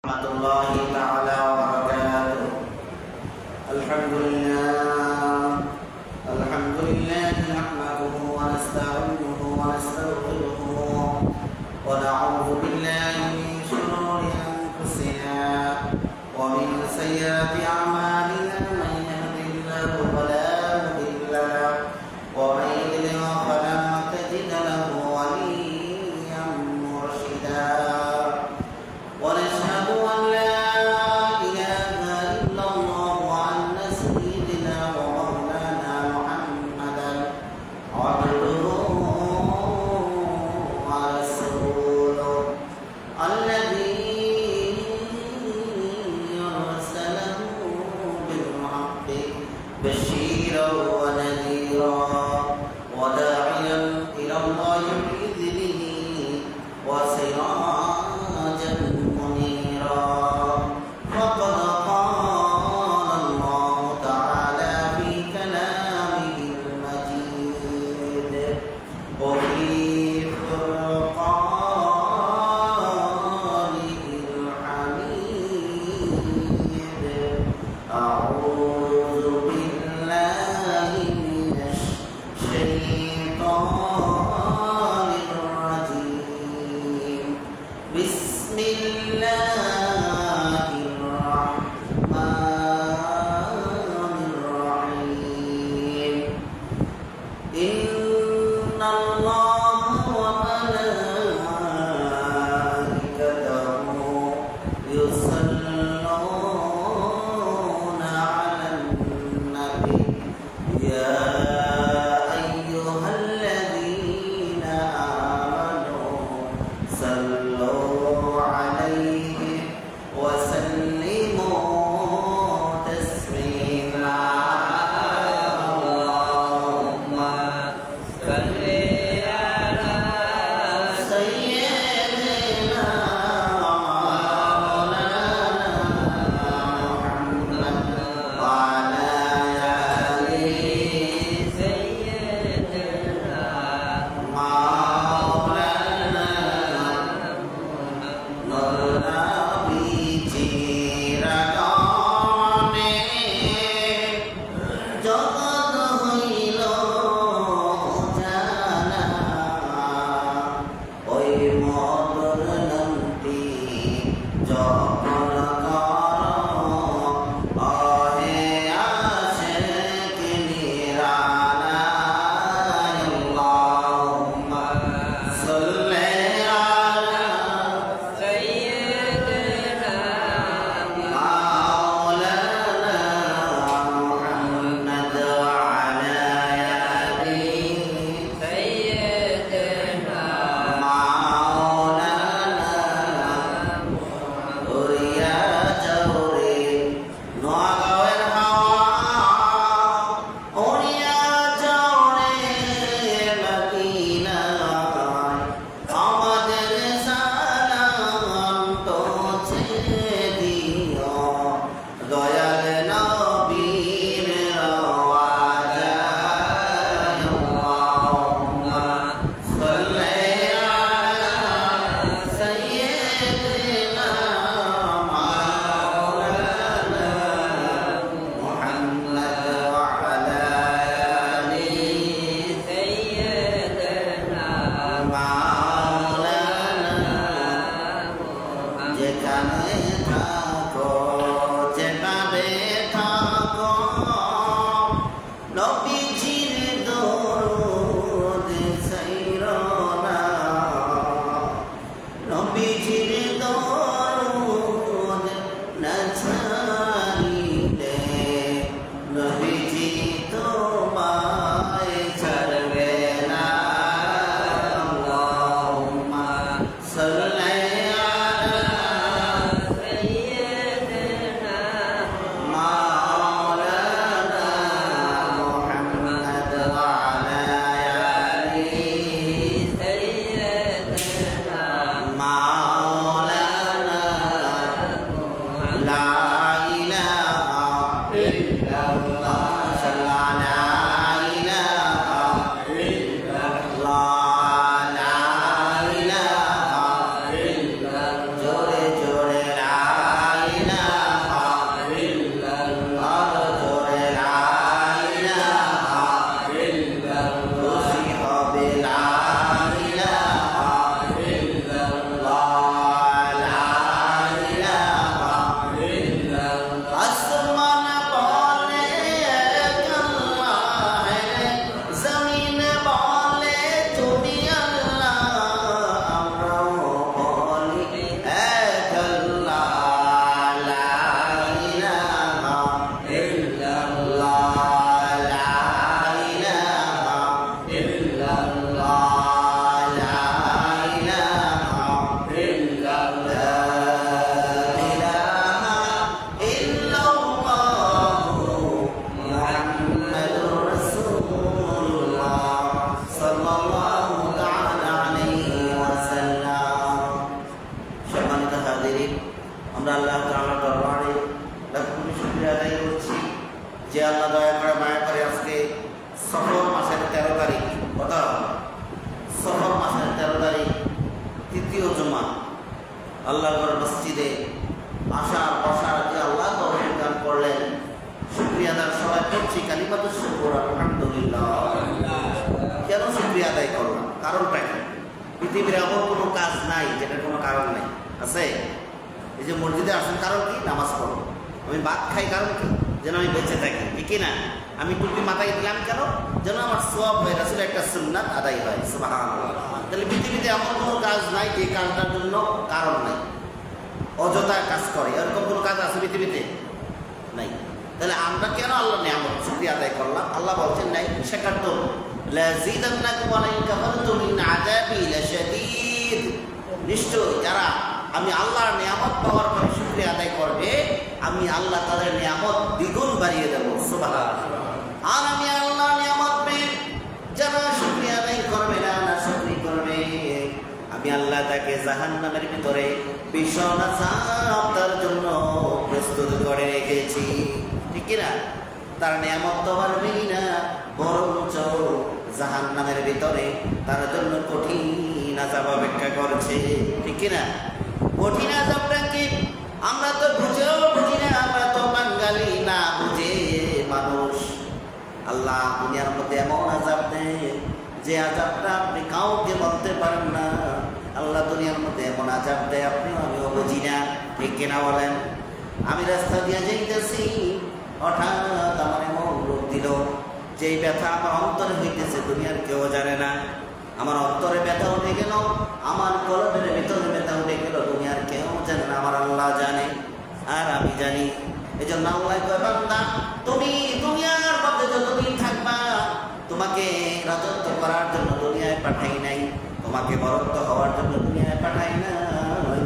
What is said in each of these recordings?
ورحمة الله تعالى وبركاته. الحمد لله نحمده ونستعينه ونستغفره ونعوذ بالله من شرور أنفسنا ومن سيئات أعمالنا من يهده الله فلا مضل له ومن يضلل فلا تجد له وليا مرشدا. ونشهد أن لا إله إلا الله وأن سيدنا ومولانا محمدا عبده ورسوله الذي أرسله بالحق بشيرا ونذيرا وداعيا إلى الله بإذنه وسراجا منيرا. فقد قال الله تعالى في كلامه المجيد وفي فرقانه الحميد. أعوذ بالله من الشيطان الرجيم. بسم الله الرحمن الرحيم. إن الله وملائكته يصلون على النبي يا أيها الذين آمنوا صلوا عليه وسلموا تسليما. اللهم صل على سيدنا مولانا محمد وعلى آل سيدنا مولانا নবী চিরকালে জগৎ হইল জানা ওই মধুর নামটি যখন আহে আশিক নিরালা। আল্লাহুম্মা সাল্লি আলা سيدنا مولانا محمد وعلى آل سيدنا مولانا আমরা আল্লাহ তাআলার দরবারে লাখ কোটি শুকরিয়া আদায় করছি যে আল্লাহ দয়া করে মায়া করে আজকে সফর মাসের 13 তারিখ, কত সফর মাসের 13 তারিখ তৃতীয় জুমা, আল্লাহর মসজিদে আসার বসার যে আল্লাহ তৌফিক দান করলেন, শুকরিয়া আদায় সবাই করছি। কালিমাতুশ শুকর, আলহামদুলিল্লাহ। কেন শুকরিয়া আদায় করলাম? কারণটা কি? পৃথিবীর এমন কোনো কাজ নাই যেটার কোনো কারণ নেই, আছে? এই যে মসজিদে আসেন কারণ কি? নামাজ পড়ো। আমি ভাত খাই কারণ কি? যেন আমি বেঁচে থাকি, ঠিক না? আমি টুপি মাথায় দিলাম কেন? যেন আমার সওয়াব হয়, রাসূলের একটা সুন্নাত আদায় হয়। সুবহানাল্লাহ। তাহলে পৃথিবীতে এমন কোনো কাজ নাই যে কাজটার জন্য কারণ নাই, অযথা কাজ করে, এরকম কোনো কাজ আছে পৃথিবীতে? নাই। তাহলে আমরা কেন আল্লাহর নিয়ামত শুকরিয়া আদায় করলাম? আল্লাহ বলছেন নাই শাকারতুম লাযীদান্নাকুম ওয়া লাইন কাফারতুম ইন আযাবি লাশাদীদ। নিশ্চয় যারা আমি আল্লাহর নিয়ামত পাওয়ার পরে শুকরিয়া আদায় করবে, আমি আল্লাহ তাদের নিয়ামত দ্বিগুণ বাড়িয়ে দেব। সুবহানাল্লাহ। আর আমি আল্লাহর নিয়ামত পেয়ে যারা শুকরিয়া আদায় করবে না, নাশকরি করবে, আমি আল্লাহ তাকে জাহান্নামের ভিতরে ভীষণ আযাব তার জন্য প্রস্তুত করে রেখেছি, ঠিক না? তার নিয়ামত তো বাড়বেই না, বরঞ্চ জাহান্নামের ভিতরে তার জন্য কঠিন আযাব অপেক্ষা করছে, ঠিক না? কঠিন আযাবটা কি? আমরা তো বুঝেও বুঝি না, আমরা তো বাঙালি না বুঝে মানুষ। আল্লাহ দুনিয়ার মধ্যে এমন আযাব দেয় যে আযাবটা আপনি কাউকে বলতে পারেন না। আল্লাহ দুনিয়ার মধ্যে এমন আযাব দেয় আপনিও আমিও বুঝি না, ঠিক কিনা বলেন? আমি রাস্তা দিয়ে যাইতেছি, হঠাৎ আমার এমন রোগ দিল, যেই ব্যথা আমার অন্তরে হইতেছে দুনিয়ার কেউ জানে না। আমার অন্তরে ব্যথা উঠে গেল, আমার কলবের ভিতরে ব্যথা উঠে গেল, দুনিয়ার কেউ জানে না, আমার আল্লাহ জানে আর আমি জানি। এই জন্য আল্লাহ কয়, বান্দা তুমি দুনিয়ার মধ্যে যতদিন থাকবা, তোমাকে রাজত্ব করার জন্য দুনিয়ায় পাঠাই নাই, তোমাকে বরত্ব হওয়ার জন্য দুনিয়ায় পাঠাই নাই,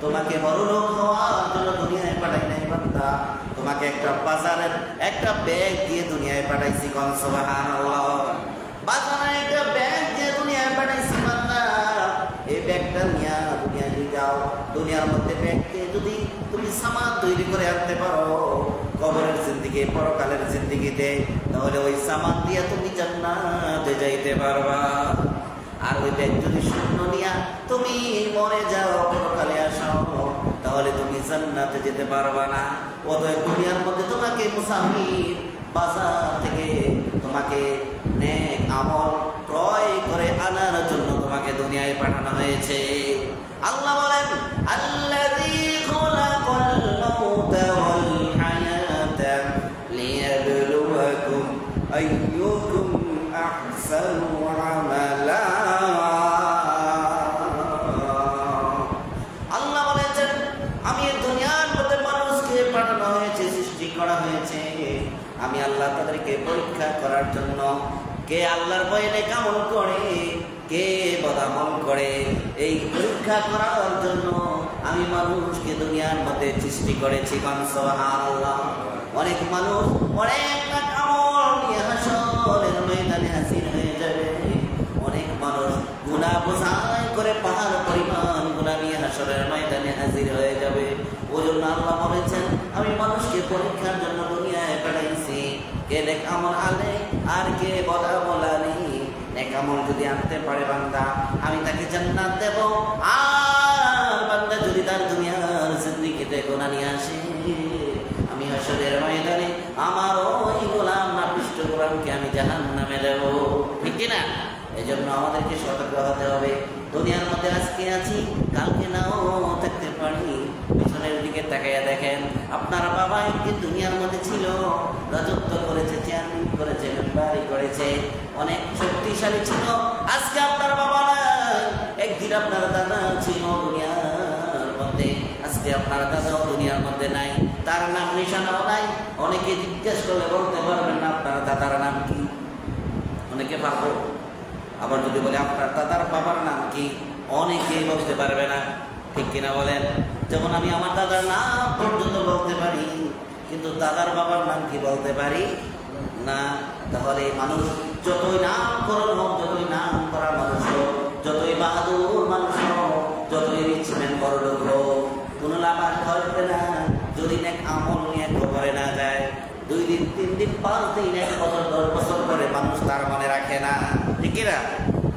তোমাকে বড়লোক হওয়ার জন্য দুনিয়ায় পাঠাই নাই বান্দা, তোমাকে একটা বাজারের একটা ব্যাগ দিয়ে দুনিয়ায় পাঠাইছি। কোন সুবহানাল্লাহ। বাজারে একটা ব্যাগ দিয়ে দুনিয়ায় পাঠাইছি বান্দা, এই ব্যাগটা নিয়ে দুনিয়া নিয়ে যাও। দুনিয়ার মধ্যে ব্যাগকে যদি তুমি সামান তৈরি করে আনতে পারো কবরের জিন্দেগি, পরকালের জিন্দেগিতে, তাহলে ওই সামান দিয়ে তুমি জান্নাতে যাইতে পারবা। আর ওই ব্যাগ যদি শূন্য নিয়া তুমি মরে যাও, পরকালে আসো, তাহলে তুমি জান্নাতে যেতে পারবা না। অতএব দুনিয়ার মধ্যে তোমাকে মুসাফির বাজার থেকে তোমাকে নেক আমল ক্রয় করে আনার জন্য তোমাকে দুনিয়ায় পাঠানো হয়েছে। আল্লাহ বলেন, আল্লাযী খালাকাল মাউতা ওয়াল হায়াতা লিয়াবলুয়াকুম আইয়ুকুম আহসানু আমালা। আল্লাহ বলেছেন, আমি এই দুনিয়ার মধ্যে মানুষকে পাঠানো হয়েছে, সৃষ্টি করা হয়েছে, আমি আল্লাহ তাদেরকে পরীক্ষা করার জন্য। কে আল্লাহর ভয়ে নেক আমল করে, কে বদামল করে, এই পরীক্ষা করার জন্য আমি মানুষকে দুনিয়ার মধ্যে সৃষ্টি করেছি। কোন সুবহানাল্লাহ। অনেক মানুষ অনেক নেক আমল নিয়ে হাসরের ময়দানে হাজির হয়ে যাবে, অনেক মানুষ গুনাহ বোঝাই করে পাহাড় পরিমাণ গুনাহ নিয়ে হাসরের ময়দানে হাজির হয়ে যাবে। ওই জন্য আল্লাহ বলেছেন, আমি মানুষকে পরীক্ষার জন্য দুনিয়ায় পাঠাইছি, কে নেক আমল আনে আর কে বদামল আনে। নেক আমল যদি আনতে পারে বান্দা, আমি তাকে জান্নাত দেব। আর বান্দা যদি তার দুনিয়ার জিন্দেগিতে গুনাহ নিয়ে আসে, আমি হাসরের ময়দানে আমার ওই গোলাম নাপিষ্ট গোলামকে আমি জাহান্নামে দেব, ঠিক কি না? এই জন্য আমাদেরকে সতর্ক হতে হবে। দুনিয়ার মধ্যে আজকে আছি, কালকে নাও থাকতে পারি। পিছনের দিকে তাকাইয়া দেখেন, আপনার বাবা একদিন দুনিয়ার মধ্যে ছিল, রাজত্ব করেছে, চেয়ারম্যান করেছে, মেম্বারি করেছে, অনেক শক্তিশালী ছিল। আজকে আপনার বাবা নাই, একদিন আপনার দাদা ছিল দুনিয়ার মধ্যে, আজকে আপনার দাদাও দুনিয়ার মধ্যে নাই, তার নাম নিশানাও নাই। অনেকে জিজ্ঞেস করলে বলতে পারবেন না আপনার দাদার নাম কি, অনেকে পারবো। আবার যদি বলে আপনার দাদার বাবার নাম কি, অনেকেই বলতে পারবে না, ঠিক কিনা বলেন? যেমন আমি আমার দাদার নাম পর্যন্ত বলতে পারি, কিন্তু দাদার বাবার নাম কি বলতে পারি না। তাহলে মানুষ যতই নামকরণ হোক, যতই নাম করা মানুষ হোক, যতই বাহাদুর মানুষ হোক, যতই রিচম্যান বড়লোক হোক, কোনো লাভ আর নেক আমল নিয়ে কবরে না যায়, 2 দিন 3 দিন 5 দিন 1 বছর 10 বছর পরে মানুষ তার মনে রাখে না, ঠিক না?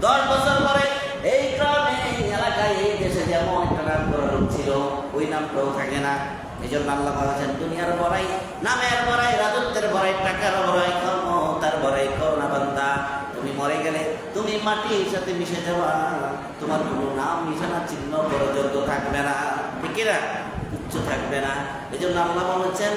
10 বছর পরে এই গ্রামে এলাকায় এই দেশে যেমন একটা নাম করার ছিল ওই নামটাও থাকে না। এই জন্য আল্লাহ বলেছেন দুনিয়ার বড়াই, নামের বড়াই, রাজত্বের বড়াই, টাকার বড়াই, ক্ষমতার বড়াই করো না বান্দা। তুমি মরে গেলে তুমি মাটির সাথে মিশে যাওয়া, তোমার কোনো নাম নিশানা চিহ্ন পর্যন্ত থাকবে না, ঠিক না? কিচ্ছু থাকবে না। এই জন্য আল্লাহ বলেছেন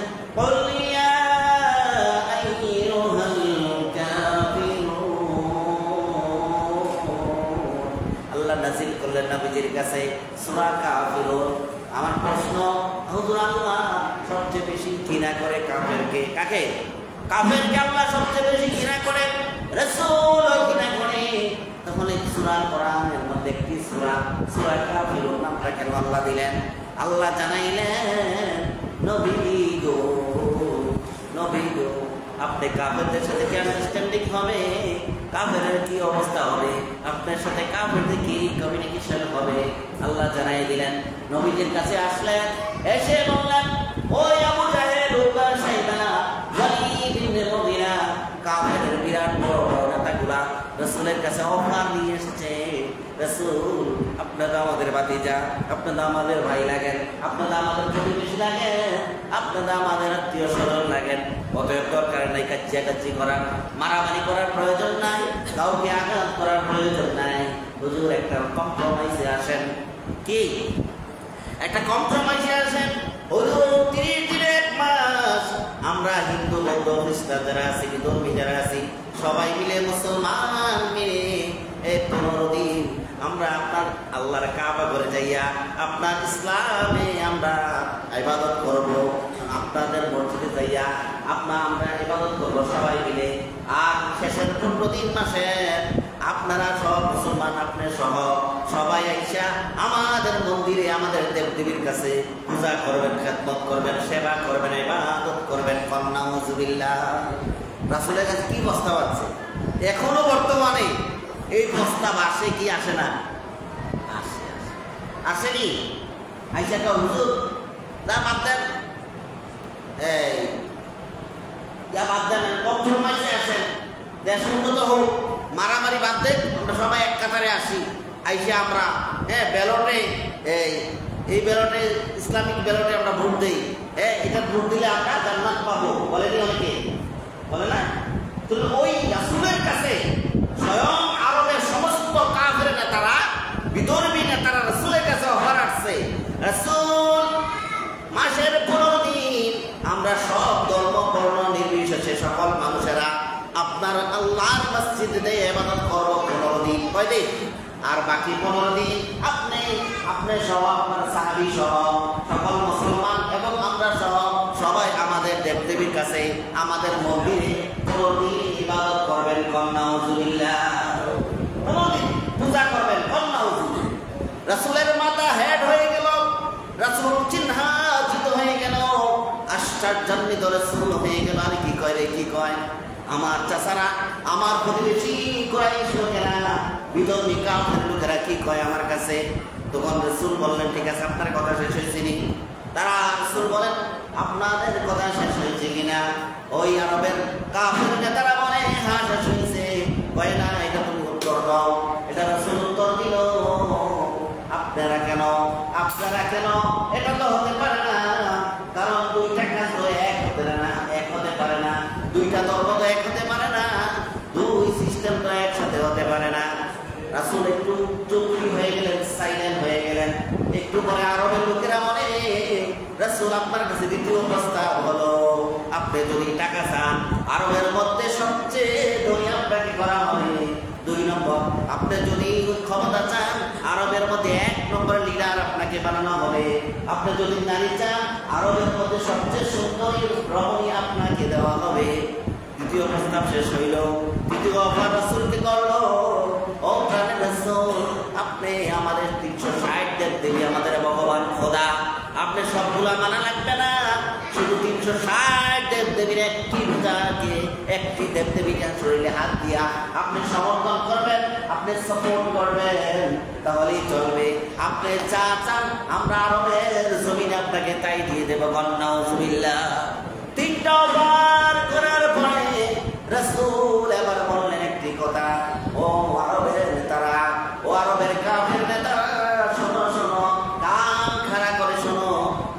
আল্লাহ নাযিল করলেন নবীজির কাছে সূরা কাফিরুন। আমার প্রশ্ন, হুজুর আল্লাহ সবচেয়ে বেশি ঘৃণা করে কাফেরকে? কাকে? কাফেরকে আল্লাহ সবচেয়ে বেশি ঘৃণা করে, রাসূল ঘৃণা করে। তখন এই সূরা কোরআনের মধ্যে একটি সূরা কাফিরুন নামটা কেন আল্লাহ দিলেন? আল্লাহ জানাইলেন নবী গো, আপনি কাফেরদের সাথে কি আন্ডারস্ট্যান্ডিং হবে? কাফেরের কি অবস্থা হবে? আপনার সাথে কাফেরদের কি কমিউনিকেশন হবে? আল্লাহ জানাই দিলেন। নবীজির কাছে আসলেন, এসে বললেন ওই আবু জাহেল, উতবা, সাইবা, ওয়ালিদ ইবনে মুগীরা, কাফেরের বিরাট বড় বড় নেতাগুলা রাসূলের কাছে অফার নিয়ে এসেছে। রাসূল, আপনারা আমাদের ভাতিজা, আপনারা আমাদের ভাই লাগেন, আপনারা আমাদের প্রতিবেশী লাগেন, আপনারা আমাদের আত্মীয় স্বজন লাগেন। অতএব দরকার নাই কাচ্চি করার, মারামারি করার প্রয়োজন নাই, কাউকে আঘাত করার প্রয়োজন নাই। হুজুর একটা কম্প্রোমাইজে আসেন। কি একটা কম্প্রোমাইজে আসেন? হুজুর 30 দিন 1 মাস আমরা হিন্দু, বৌদ্ধ, খ্রিস্টান যারা আছি, ধর্মী যারা আছি, সবাই মিলে, মুসলমান মিলে এই 15 দিন আমরা আপনার আল্লাহর কাবা ঘরে যাইয়া আপনার ইসলামে আমরা ইবাদত করব। আপনাদের মসজিদে যাইয়া আমরা ইবাদত করব সবাই মিলে। আর শেষের 15 দিন মাসে আপনারা সব মুসলমান, আপনি সহ সবাই আইসা আমাদের মন্দিরে, আমাদের দেবদেবীর কাছে পূজা করবেন, খেদমত করবেন, সেবা করবেন, ইবাদত করবেন। নাউযুবিল্লাহ। রাসূলের কাছে কি প্রস্তাব আছে? এখনো বর্তমানে এই প্রস্তাব আসে কি আসে না? আসেনি? আইসা কা হুজুর না বাদ দেন, এই বাদ দেন, কম্প্রোমাইজে আসেন, দেশ উন্নত হোক, মারামারি বাদ দেন, আমরা সবাই এক কাতারে আসি। আইসা আমরা ব্যালটে, এই ব্যালটে, ইসলামিক ব্যালটে আমরা ভোট দিই। এটা ভোট দিলে আমরা জান্নাত পাবো, বলেনি অনেকে? বলে না? তো ওই রাসূলের কাছে স্বয়ং আরবের সমস্ত কাফের নেতারা, বিধর্মী নেতারা রাসূলের কাছে অফার আসছে, রাসূল মাসের 15 দিন আমরা সব ধর্ম বর্ণ নির্বিশেষে সকল মানুষেরা আপনার আল্লাহর মসজিদে ইবাদত করব 15 দিন। কয় দিন? আর বাকি 15 দিন আপনি সহ, আপনার সাহাবী সহ, সকল মুসলমান এবং আমরা সহ সবাই আমাদের দেবদেবীর কাছে, আমাদের মন্দিরে 15 দিন ইবাদত করবেন। নাউযুবিল্লাহ। 15 দিন পূজা করবেন। নাউযুবিল্লাহ। রাসূলের মাথা হেড হয়ে গেল, রাসূল চিহ্নিত হয়ে গেল, আশ্চর্যান্বিত রাসূল হয়ে গেল। আর কি কয় রে, কি কয়? আমার চাচারা, আমার প্রতিবেশী কুরাইশ লোকেরা, বিধর্মী কাফের লোকেরা কি কয় আমার কাছে? তখন রাসূল বললেন, ঠিক আছে, আপনার কথা শেষ হয়েছে নি? তারা রাসূল বলেন, আপনাদের কথা শেষ হয়েছে কিনা? ওই আরবের কাফের নেতারা বলে, হ্যাঁ শেষ হয়েছে। কয় না, এটা তুমি উত্তর দাও। এটা রাসূল উত্তর দিল, আপনারা কেন? এটা তো হতে পারে না, কারণ 2টা কাজ তো এক হতে পারে না, 2টা ধর্ম তো এক হতে পারে না, 2 সিস্টেম তো একসাথে হতে পারে না। রাসূল একটু চুপ হয়ে গেলেন, সাইলেন্ট হয়ে গেলেন। একটু পরে আরবের লোকেরা বলে, রাসূল আপনার কাছে দ্বিতীয় প্রস্তাব হলো, আপনি যদি টাকা চান, আরবের মধ্যে সবচেয়ে ধনী আপনাকে করা হবে। 2 নম্বর, আপনি যদি ক্ষমতা চান, আরবের মধ্যে 1 নম্বর লিডার আপনাকে বানানো হবে। আপনি যদি নারী চান, আরবের মধ্যে সবচেয়ে সুন্দরী রমণী আপনাকে দেওয়া হবে। দ্বিতীয় প্রস্তাব শেষ হইল, তৃতীয় অফার রাসূলকে করলো, ও প্রাণের রাসূল, আপনি আমাদের 360 দেবদেবী, আমাদের ভগবান খোদা, আপনি সবগুলা মানা লাগবে না, শুধু 360 দেবদেবীর একটি পূজাকে, একটি দেবদেবীকে শরীরে হাত দিয়া আপনি সমর্থন করবেন, আপনি সাপোর্ট করবেন, তাহলেই চলবে। আপনি যা চান আমরা আরবের জমিনে আপনাকে তাই দিয়ে দেব। নাউজুবিল্লাহ। তিনটা বার করার পরে রাসূল এবার বললেন একটি কথা, ও আরবের নেতারা, ও আরবের কাফের নেতারা, শোনো শোনো, কান খাড়া করে শোনো,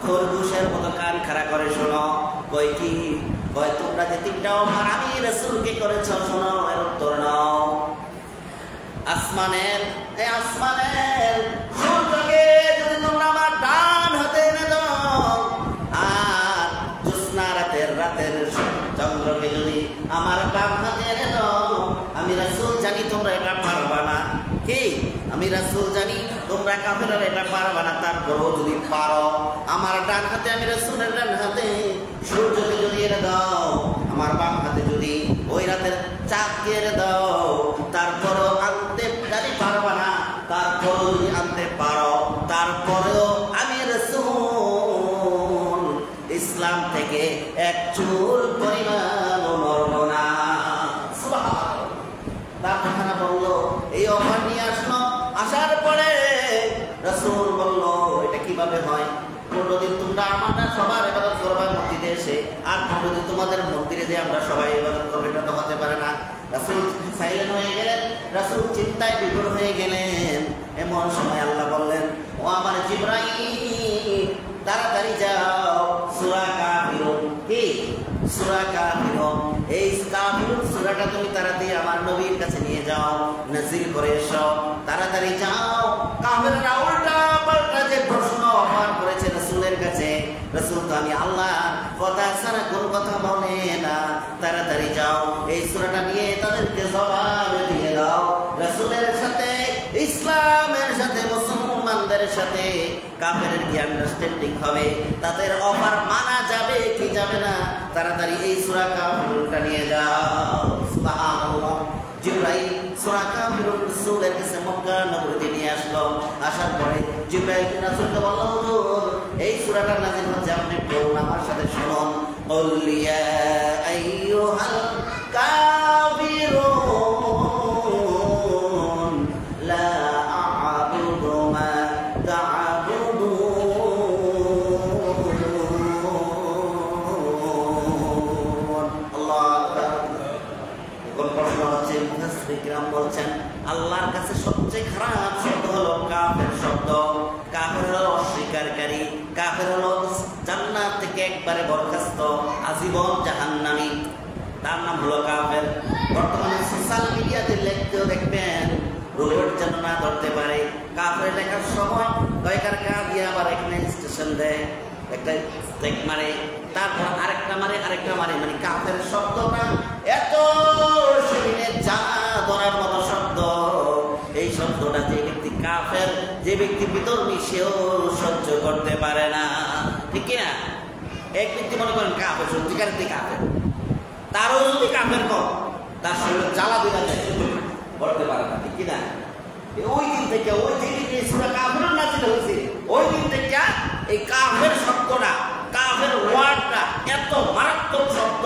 খরগোশের মতো কান খাড়া করে শোনো। কই কি? কই তোমরা যে তিনটা বার আমি রাসূলকে করেছ, শোনো এর উত্তর নাও। আসমানের সূর্যকে যদি তোমরা আমার ডান হাতে এনে দাও, আর জ্যোৎস্না রাতের চন্দ্রকে যদি আমার বাম হাতে এনে দাও, আমি রাসূল জানি তোমরা এটা পারবা না। কি? আমি রাসূল জানি তোমরা কাফেররা এটা পারবা না। তারপরও যদি পারো, আমার ডান হাতে, আমি রাসূলের ডান হাতে সূর্যকে যদি এনে দাও, আমার বাম হাতে যদি ওই রাতের চাঁদকে এনে দাও, তারপরও আনতে জানি পারবা না। তারপরও যদি আনতে পারো, তারপরেও আমি রাসূল ইসলাম থেকে এক চুল পরিমাণ নড়ব না। সুবহানাল্লাহ। তার কথা বললো, এই অফার নিয়ে আসলো। আসার পরে রাসূল বলল, এটা কিভাবে হয়? 15 দিন তোমরা আমাদের সবার ইবাদত করবা মসজিদে এসে, আর 15 দিন তোমাদের মন্দিরে যে আমরা সবাই ইবাদত করবো, এটা তো হতে পারে না। রাসূল সাইলেন্ট হয়ে গেলেন, রাসূল চিন্তায় বিভোর হয়ে গেলেন। এমন সময় আল্লাহ বললেন, ও আমার জিবরাইল, তাড়াতাড়ি যাও সূরা কাফিরুন। কি? সূরা কাফিরুন। এই কাফিরুন সূরাটা তুমি তাড়াতাড়ি আমার নবীর কাছে নিয়ে যাও, নাযিল করে এসো। তাড়াতাড়ি যাও। কাফেররা উল্টা পাল্টা যে প্রশ্ন অফার করেছে রাসূলের কাছে, রাসূল তো আমি আল্লাহর কথা ছাড়া কোন কথা বলে না। তাড়াতাড়ি যাও, এই সূরাটা নিয়ে তাদেরকে জবাব দিয়ে দাও। রাসূলের সাথে, ইসলামের সাথে, মুসলমানদের সাথে কাফেরের কি আন্ডারস্ট্যান্ডিং হবে, তাদের অফার মানা যাবে কি যাবে না। তাড়াতাড়ি এই সূরা কাফিরুনটা নিয়ে যাও। সুবহানাল্লাহ। জিবরাইল সূরা কাফিরুন রাসূলের কাছে মক্কা নগরীতে নিয়ে আসলো। আসার পরে জিবরাইল রাসূলকে বলল, হুজুর এই সূরাটা নাযিল হচ্ছে, আপনি পড়ুন, আমার সাথে শুনুন। কুল ইয়া আইয়ুহাল কাফিরুন লা আ'বুদু মা তা'বুদুন। আল্লাহু আকবার। কোন প্রশ্ন হচ্ছে, মুফাসসিরগণ বলছেন আল্লাহর কাছে সবচেয়ে খারাপ শব্দ হলো কাফের শব্দ। কাফের হলো অস্বীকারী, কাফের হলো জান্নাত থেকে একবারে বরখাস্ত, আজীবন জাহান্নামী, তার নাম হলো কাফের। বর্তমানে সোশ্যাল মিডিয়াতে লেখতেও দেখবেন রোবট যেন না ধরতে পারে। কাফের লেখার সময় কয়েকার কা দিয়ে আবার এখানে স্টেশন দেয়, একটা স্টেক মারে, তারপর আরেকটা মারে, মানে কাফের শব্দটা এত শরীরে জানা ধরার মতো শব্দ। এই শব্দটা যে ব্যক্তি কাফের, যে ব্যক্তি বিধর্মী, সেও সহ্য করতে পারে না। ঠিক কিনা? এক ব্যক্তি মনে করেন কাফের, সত্যিকার কাফের, তারও যদি কাফের কম, তার শরীরে জ্বালা দিলা করতে পারে না। ঠিক কিনা? ওই দিন থেকে, ওই যে সূরা কাফিরুন নাযিল হয়েছে, ওই দিন থেকে এই কাফের শব্দটা, কাফের ওয়ার্ডটা এত মারাত্মক শব্দ,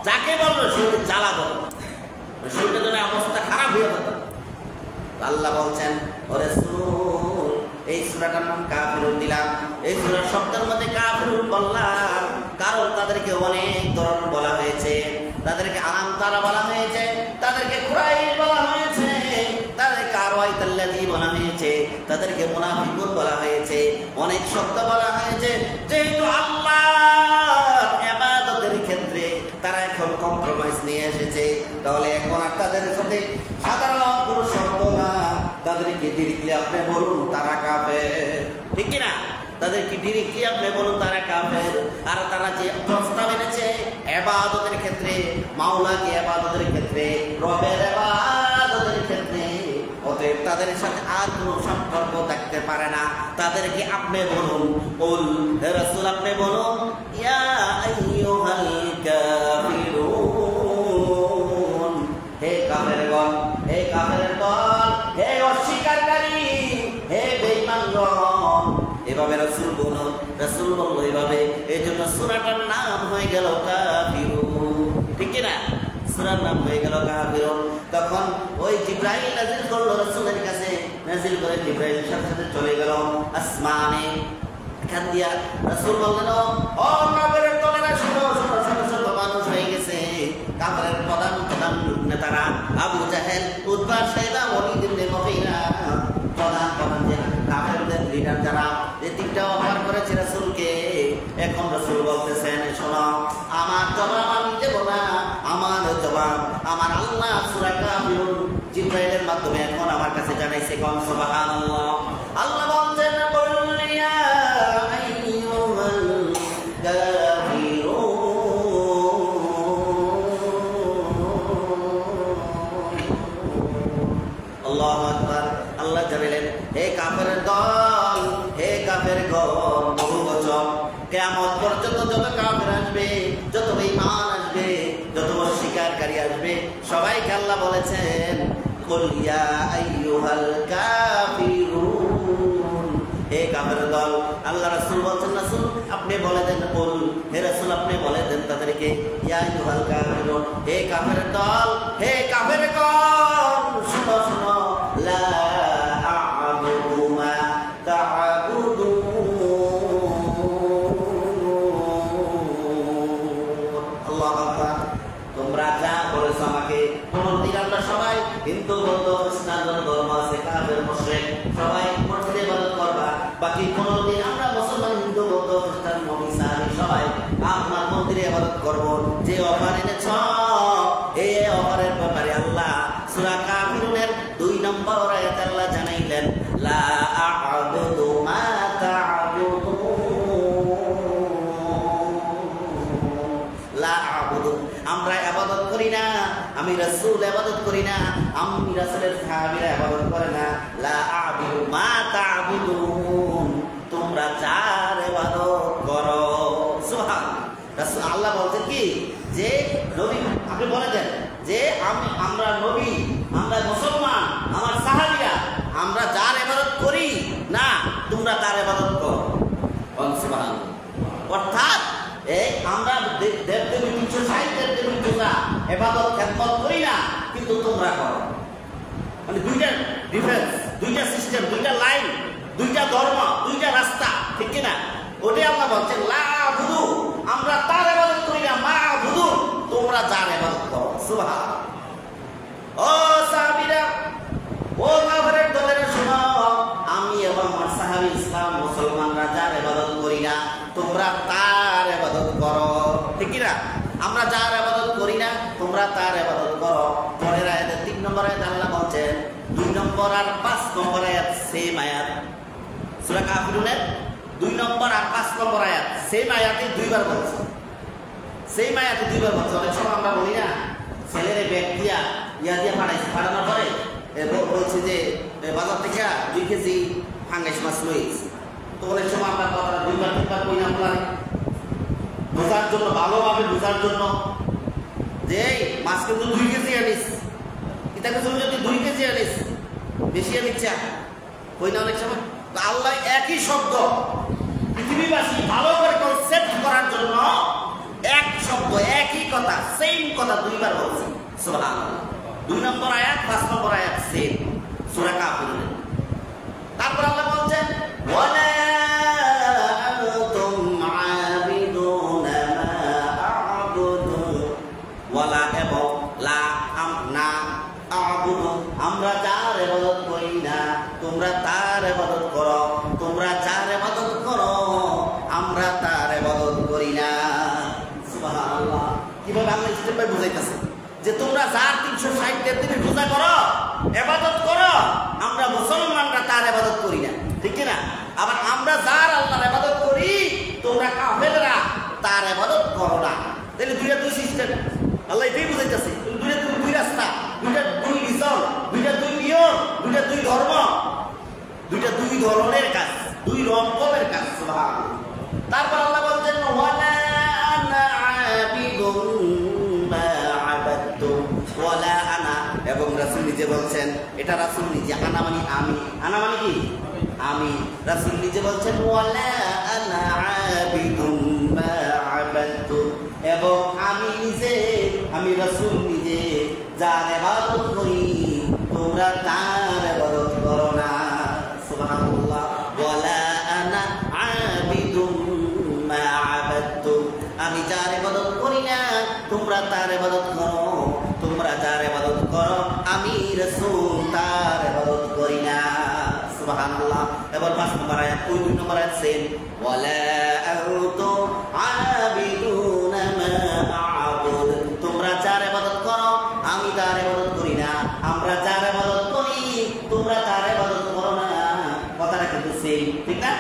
যাকে বললো শরীরে জ্বালা দেবে, শরীরের জন্য অবস্থা খারাপ হয়ে যাবে। আল্লাহ বলছেন, ও রাসূল এই সূরাটার নাম কাফিরুন দিলাম। এই সূরার শব্দের মধ্যে কাফিরুন বললাম কারণ তাদেরকে অনেক ধরন বলা হয়েছে। তাদেরকে আনাম তারা বলা হয়েছে, তাদেরকে কুরাইশ বলা হয়েছে, তাদেরকে আরওয়াইতাল্লাযী বলা হয়েছে, তাদেরকে মুনাফিকুন বলা হয়েছে, অনেক শব্দ বলা হয়েছে। যেহেতু আল্লাহর ইবাদতের ক্ষেত্রে তারা এখন কম্প্রোমাইজ নিয়ে এসেছে, তাহলে এখন আর তাদের সাথে সাধারণ কোনো শব্দ না, তাদেরকে ডিরেক্টলি আপনি বলুন তারা কাফের। ঠিক কিনা? তাদেরকে ডিরেক্টলি আপনি বলুন তারা কাফের। আর তারা যে প্রস্তাব এনেছে ইবাদতের ক্ষেত্রে, মাওলাকে ইবাদতের ক্ষেত্রে, রবের ইবাদতের ক্ষেত্রে, অতএব তাদের সাথে আর কোনো সম্পর্ক থাকতে পারে না। তাদেরকে আপনি বলুন, কুল হে রাসূল আপনি বলুন, ইয়া আইয়ুহাল কাফিরুন, হে কাফেরগণ, হে কাফেরের দল, হে অস্বীকারী, হে বেঈমানগণ। এভাবে রাসূল বলল, রাসূল বলল এভাবে, এই জন্য সূরাটার নাম হয়ে গেল কাফিরুন। ঠিক কিনা? সূরার নাম হয়ে গেল কাফিরুন। তখন ওই জিবরাইল নাযিল করলো রাসূলের কাছে, নাযিল করে জিবরাইল সাথে চলে গেল আসমানে। এখান দিয়া রাসূল বললেন, ও কাফিরের দলেরা শুনো, শত শত মানুষ হয়ে গেছে। কাফিরের প্রধান নেতারা আবু জাহেল, উতবা, শাইবা, ওয়ালিদ ইবনে মুগীরা, প্রধান যে কাফেরদের লিডার যারা, এই তিনটা অফার করেছে রাসূলকে। এখন রাসূল বলতেছেন, শোনো, আমার জবাব আমি দেব না, আমার জবাব আমার আল্লাহ সূরা কাফিরুন জিবরাইলের মাধ্যমে এখন আমার কাছে জানাইছে। কোন সুবহানাল্লাহ। আল্লাহ বলছেন, কুল ইয়া আইয়ুহাল কাফিরুন, আল্লাহু আকবার। আল্লাহ জানালেন, হে কাফেরের দল, হে কাফের গণ, বহুবচন, কিয়ামত পর্যন্ত যত কাফের আসবে, যত বেঈমান আসবে, যত অস্বীকারী আসবে, সবাইকে আল্লাহ বলেছেন, কুল ইয়া আইয়ুহাল কাফিরুন, হে কাফের দল। আল্লাহ রাসূল বলছেন, রাসূল আপনি বলে দেন, কুল, হে রাসূল আপনি বলে দেন তাদেরকে, ইয়া আইয়ুহাল কাফিরুন, হে কাফের দল, হে কাফের গণ, শুনো শুনো, লা আ'বুদু মা তা'বুদুন, আল্লাহু আকবার। তোমরা যা বলেছো আমাকে, কোনদিন আমরা সবাই হিন্দু, বৌদ্ধ, খ্রিস্টান, ধর্ম আছে, কাফের, মুশরিক, সবাই মসজিদে ইবাদত করবা, বাকি কোনদিন আমরা মুসলমান, হিন্দু, বৌদ্ধ, খ্রিস্টান, মুসলিম সবাই আপনার মন্দিরে ইবাদত করব। যে অফার এনেছ, এই অফারের ব্যাপারে আল্লাহ সূরা কাফিরুনের 2 নম্বর আয়াতে আল্লাহ জানাইলেন, লা আ'বুদু মা তা'বুদুন, লা আ'বুদু, আমরা ইবাদত করি না, আমি রাসূল ইবাদত করি না, আমি রাসূলের সাহাবীরা ইবাদত করে না, লা আ'বুদু মা তা'বুদুন, তোমরা যার ইবাদত করো। সুবহানাল্লাহ। রাসূল আল্লাহ বলতেন কি, যে নবী আপনি বলে দেন যে আমরা নবী, আমরা মুসলমান, আমার সাহাবীরা, আমরা যার ইবাদত করি না, তোমরা তার ইবাদত করো। সুবহানাল্লাহ। অর্থাৎ এই আমরা দেবদেবী 360 দেবদেবী পূজা ইবাদত খেদমত করি না, কিন্তু তোমরা করো। মানে দুইটা ডিফারেন্স, দুইটা সিস্টেম, দুইটা লাইন, দুইটা ধর্ম, দুইটা রাস্তা, ঠিক কি না? ওটাই আল্লাহ বলছেন, লা আ'বুদু, আমরা তার ইবাদত করি না, মা আ'বুদু, তোমরা যার ইবাদত করো। সুবহানাল্লাহ। ও সাহাবীরা, ও কাফেরের দলেরা শোনো, আমি এবং আমার সাহাবী ইসলাম মুসলমানরা যার ইবাদত করি না, তোমরা তার ইবাদত করো, ঠিক কি না? আমরা যার ইবাদত করি না, তোমরা তার ইবাদত করো। পরের আয়াতে 3 নম্বর আয়াতে আল্লাহ বলছেন, 2 নম্বর আর 5 নম্বর আয়াত সেম আয়াত, সূরা কাফিরুনের 2 নম্বর আর 5 নম্বর আয়াত সেম আয়াতে 2বার বলছে, সেম আয়াতে 2বার বলছে। অনেক সময় আমরা বলি না, ছেলেরে ব্যাগ দিয়া দিয়ে পাঠানোর পরে বলছে যে বাজার থেকে 2 কেজি ফাঙ্গাস মাছ লইছে, তো অনেক সময় আমরা কথাটা 2বার 3বার কই না, আপনার বোঝার জন্য, ভালোভাবে বোঝার জন্য, যে মাছ কিন্তু 2 কেজি আনিস, এটাকে যদি 2 কেজি আনিস, বেশি আনিচ্ছা কই না অনেক সময়। আল্লাহ একই শব্দ পৃথিবীবাসী ভালো করে কনসেপ্ট করার জন্য এক শব্দ, একই কথা, সেম কথা 2বার বলছে। সুবহানাল্লাহ। 2 নম্বর আয়াত, 5 নম্বর আয়াত সেম, সূরা কাফিরুন। তারপর আল্লাহ বলছেন, ওয়ালা আনতুম আবিদুনা মা আ'বুদু, ওয়ালা এবং লা, না, আ'বুদু, আমরা যার ইবাদত করি না, তোমরা তার ইবাদত করো, তোমরা যার ইবাদত করো, আমরা তার ইবাদত করি না। সুবহানাল্লাহ। কিভাবে আল্লাহ স্টেপ বাই বুঝাইতেছে যে তোমরা যার 360 দেবদেবীর পূজা করো, ইবাদত করো, আমরা মুসলমানরা তার ইবাদত করি না, ঠিক কি না? আবার আমরা যার আল্লাহর ইবাদত করি, তোমরা কাফেররা তার ইবাদত করো না। তাহলে 2 সিস্টেম আল্লাহ এটাই বুঝাইতেছে, 2 রাস্তা, 2 রিজন, 2 নিয়ম, 2 ধর্ম, 2 ধরনের কাজ, 2 রকমের কাজ। সুবহানাল্লাহ। তারপর আল্লাহ বলছেন, ওয়ালা আনা আবিদুন মা আবাদতুম, ওয়ালা আনা, এবং রাসূল নিজে বলছেন, এটা রাসূল নিজে, আনা মানে আমি, আনা মানে কি? আমি। রাসূল নিজে বলছেন, ওয়ালা আনা আবিদুন মা আবাদতুম, এবং আমি নিজে, আমি রাসূল নিজে যার ইবাদত করি তোমরা তার ইবাদত করো না। সুবহানাল্লাহ। ওয়ালা আনা আবিদুম মা আবাদতুম, আমি যার ইবাদত করি না তোমরা তার ইবাদত করো, তোমরা যার ইবাদত করো আমি রাসূল তার ইবাদত করি না। সুবহানাল্লাহ। এবার 5 নম্বর আয়াত, 2 নম্বর আয়াত সেম, ওয়ালা আনতুম আবিদুনা মা আ'বুদ, তোমরা যার ইবাদত করো আমি তার ইবাদত করি না, আমরা যার ইবাদত করি তোমরা তার ইবাদত করো না। কথাটা কিন্তু সেম, ঠিক না?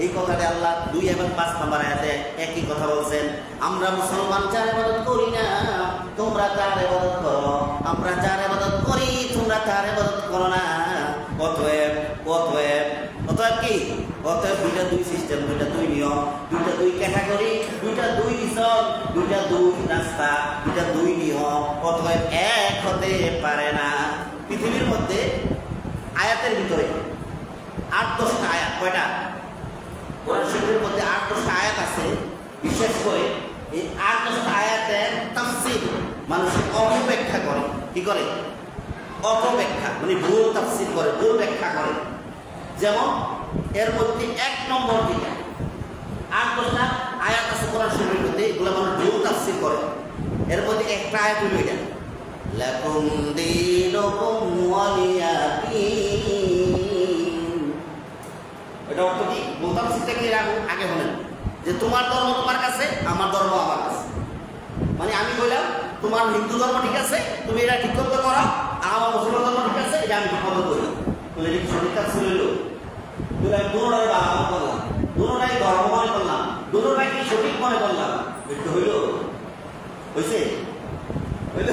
এই কথাটা আল্লাহ 2 এবং 5 নম্বর আয়াতে একই কথা বলছেন। আমরা মুসলমান যার ইবাদত করি না তোমরা তার ইবাদত করো, আমরা যার ইবাদত করি তোমরা তার ইবাদত করো না। অতএব কি? অতএব 2 সিস্টেম, 2 নিয়ম, 2 ক্যাটাগরি, 2 রিজন, 2 রাস্তা, 2 নিয়ম। অতএব এক হতে পারে না। পৃথিবীর মধ্যে আয়াতের ভিতরে 8-10টা আয়াত, কয়টা? কোরআন শরীফের মধ্যে 8-10টা আয়াত আছে। বিশেষ করে এই 8-10টা আয়াতের তাফসীর মানুষের অপব্যাখ্যা করে। কি করে? অপব্যাখ্যা, মানে ভুল তাফসীর করে, ভুল ব্যাখ্যা করে। যেমন এর মধ্যে 1 নম্বর দিকে 8-10টা আয়াত আছে কোরআন শরীফের মধ্যে, এগুলো মানুষ ভুল তাফসীর করে। এর মধ্যে একটা আয়াত হইল এটা, লাকুম দীনুকুম ওয়ালিয়া দীন। এটা অর্থ কি? ভুল তাফসীরটা কি আগে বলেন যে তোমার ধর্ম তোমার কাছে, আমার ধর্ম আমার কাছে। মানে আমি বললাম তোমার হিন্দু ধর্ম ঠিক আছে, তুমি এটা ঠিক করতে করো, আর আমার মুসলমান ধর্ম ঠিক আছে, এটা আমি ঠিক মতো করি। বলে এটা কি সঠিক তাফসীর হইল? দুটোটাই বানানো করলাম, দুটোটাই ধর্ম মনে করলাম, দুটোটাই কি সঠিক মনে করলাম, এটা হইল? হয়েছে? হইল?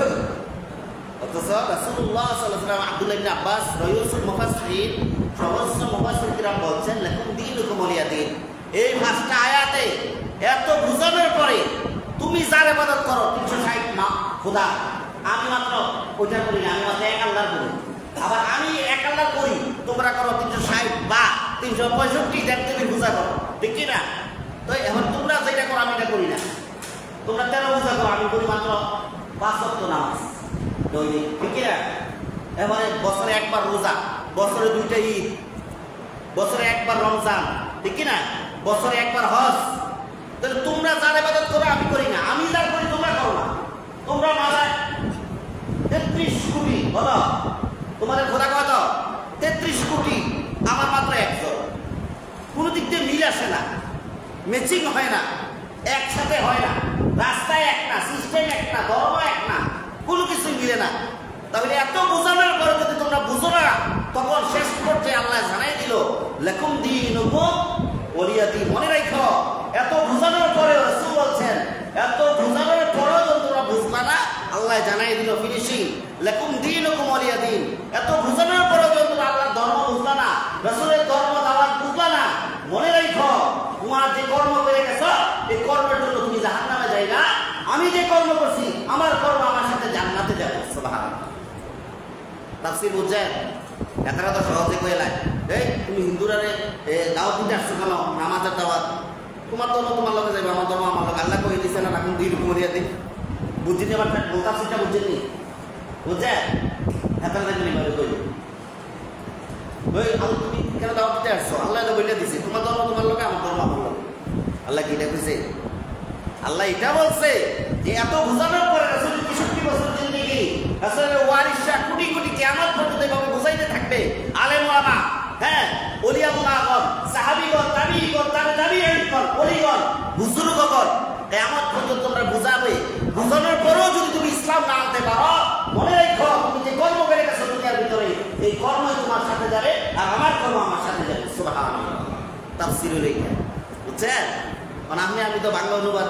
অথচ রাসূলুল্লাহ সাল্লাল্লাহু আলাইহি ওয়াসাল্লাম আব্দুল্লাহ ইবনে আব্বাস রাইসুল মুফাসসিরিন সর্বোচ্চ মুফাসসির কিরাম বলছেন লাকুম দীনুকুম ওয়ালিয়া দীন। এই 5টা আয়াতে এত বুঝানোর পরে তুমি যার ইবাদত করো 360 না খোদা, আমি মাত্র ওইটা করি না, আমি মাত্র এক আল্লাহর করি। আবার আমি এক আল্লাহর করি, তোমরা করো 360 বা 365, দেখ তুমি বুঝা করো, ঠিক কি না? তো এখন তোমরা যেটা করো আমি এটা করি না, তোমরা 13 বুঝা করো, আমি করি মাত্র 5 ওয়াক্ত নামাজ দৈনিক, ঠিক কি না? এবারে বছরে একবার রোজা, বছরে 2টা ঈদ, বছরে একবার রমজান, ঠিক কি না? বছরে একবার হজ। তাহলে তোমরা যার ইবাদত করো আমি করি না, আমি যার করি তোমরা করো না। তোমরা মারায় 33 কোটি, বলো তোমাদের খোদা কত? 33 কোটি, আমার মাত্র 1জন। কোনো দিক দিয়ে মিল আসে না, ম্যাচিং হয় না, একসাথে হয় না, রাস্তায় এক না, সিস্টেম এক না, ধর্ম এক না, কোনো কিছু মিলে না। তাহলে এত বোঝানোর পরে যদি তোমরা বুঝো না, তখন শেষ পর্যায়ে আল্লাহ জানাই দিল লাকুম দীনুকুম ওয়ালিয়া দীন। মনে রাখো, এত বোঝানোর পরে রাসূল বলছেন, এত বোঝানোর পরেও যদি তোমরা বুঝবা না, আল্লাহ জানাই দিল ফিনিশিং লাকুম দীনুকুম ওয়ালিয়া দীন। এত বোঝানোর পরেও যদি তোমরা আল্লাহর ধর্ম বুঝবা না, রাসূলের ধর্ম দাওয়াত বুঝবা না, মনে রাখো তোমার যে কর্ম করে গেছো এই কর্মের জন্য তুমি জাহান্নামে যাইবা। আমি যে কর্ম করছি আমার কর্ম আমার সাথে জান্নাতে যাবে। সুবহানাল্লাহ। তাফসীর বুঝছেন? এতটা তো সহজে কয়ে লাই, এই তুমি হিন্দুরা দাওয়াত দিতে আসছো কেন? নামাজের দাওয়াত, তোমার ধর্ম তোমার লগে যাবে, আমার ধর্ম আমার লগে। আল্লাহ কয়ে দিচ্ছে না এখন দীনুকুম ওয়ালিয়া দীন। বুঝিনি? আমার তাফসীরটা বুঝছেন? বুঝছেন? এতটা দেখবেন এবারে কই ওই তুমি কেন দাওয়াত দিতে আসছো? আল্লাহ তো বলে দিছে তোমার ধর্ম তোমার লগে, আমার ধর্ম আমার লগে। আল্লাহ কি এটা কইছে? আল্লাহ এটা বলছে যে এত বোঝানোর পরে রাসূল 63 বছর জিন্দেগি, রাসূলের ওয়ারিসরা কোটি কোটি কিয়ামত পর্যন্ত এভাবে বুঝাইতে থাকবে। আলেম ওলামা, হ্যাঁ, ওলি আল্লাহগণ, সাহাবীগণ, তাবিঈগণ, তাবিঈগণ, ওলিগণ, বুজুর্গগণ, কিয়ামত পর্যন্ত তোমরা বুঝাবে। বুঝানোর পরেও যদি তুমি ইসলাম না আনতে পারো, মনে রাখো তুমি যে কর্ম করে গেছো দুনিয়ার ভিতরে, এই কর্মই তোমার সাথে যাবে আর আমার কর্ম আমার সাথে যাবে। সুবহানাল্লাহ। তাফসীর হলো এটা, বুঝছেন? মানে আমি তো বাংলা অনুবাদ